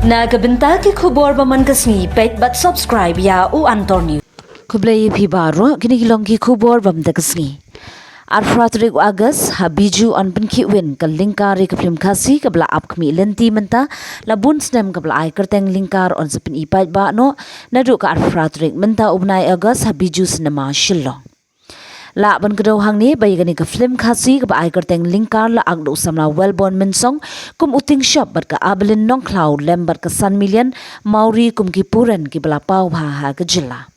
Nagabenta ki khubor baman kasni pet but subscribe ya u antor news. Kublai phibaro kini kilong ki khubor bam dakasni. Arfratrik August habiju anpen ki win ka linkar ka film khasi ka bla ap kmi lenti menta la bunsnem ka bla ai kerteng linkar on sepin ipat ba no nadu ka arfratrik menta ubnai August habiju cinema shillong. La ban kedo hang ni bai gani ka film khasi ka ai kerteng linkar la agdo samla wellborn mensong kum uting shop bat ka abelin nong cloud lembat ka san million mauri kum ki puran ki bala pau ha ka jilla.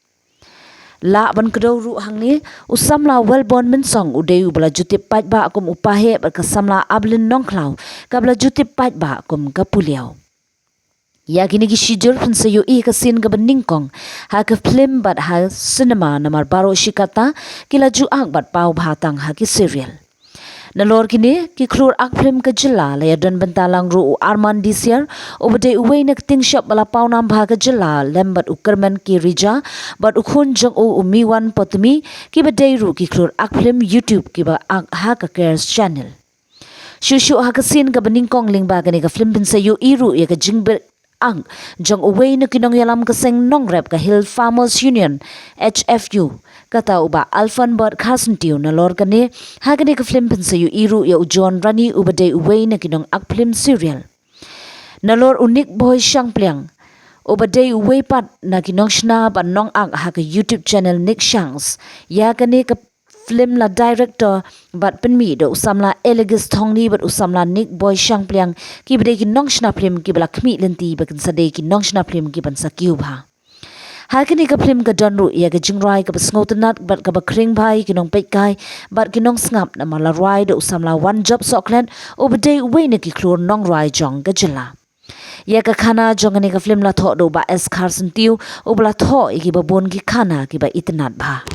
La ban kedo ru hang ni usamla wellborn mensong udeu bala jutip pat ba kum upahe bat ka samla abelin nong cloud ka bala jutip pat ba kum ka puliau. Ya kini ki shijur pun sayo ka sin ka beningkong ha ka film bat ha cinema namar baro shikata kila juak bat pau bhatang ha ki serial. Nalor kini ki krur ak film ka jilla la ya don bentalang ru arman disiar obade uwe nak ting shop bala pau nam bha ka jilla lembat ukerman ki rija bat ukhun jong o umiwan potmi ki bade ru ki krur ak film YouTube ki ba ak ha ka cares channel. Shushu ha ka sin ka beningkong ling ba kani ka film bin sayo iru ya ka jingber ang jong away na kinong yalam kaseng nong rep ka Hill Farmers Union HFU kata uba Alfan Bot Carsentiu na lor kani hagani ka film pensayu iru ya ujon rani ubade away na kinong ak film serial na lor unik boy syang pliang ubade away pat na kinong shna ba nong ak ha ka YouTube channel Nick Shanks ya kani ka film la director bat penmi do usamla elegis thongni bat usamla Nick boy syang pliang ki bade ki nong shna film ki bala khmi lenti bakin sade ki nong shna film ki ban sakiu bha ha kini ka film ka donru ya ka jingrai ka basngotanat bat ka bakring bhai ki nong pekkai bat ki nong sngap na mala rai do usamla one job soklen obade we ne ki klur nong rai jong ka jilla ya ka khana jongani ka film la tho do ba S Carson tiu obla tho ki babon ki khana ki ba itnat bha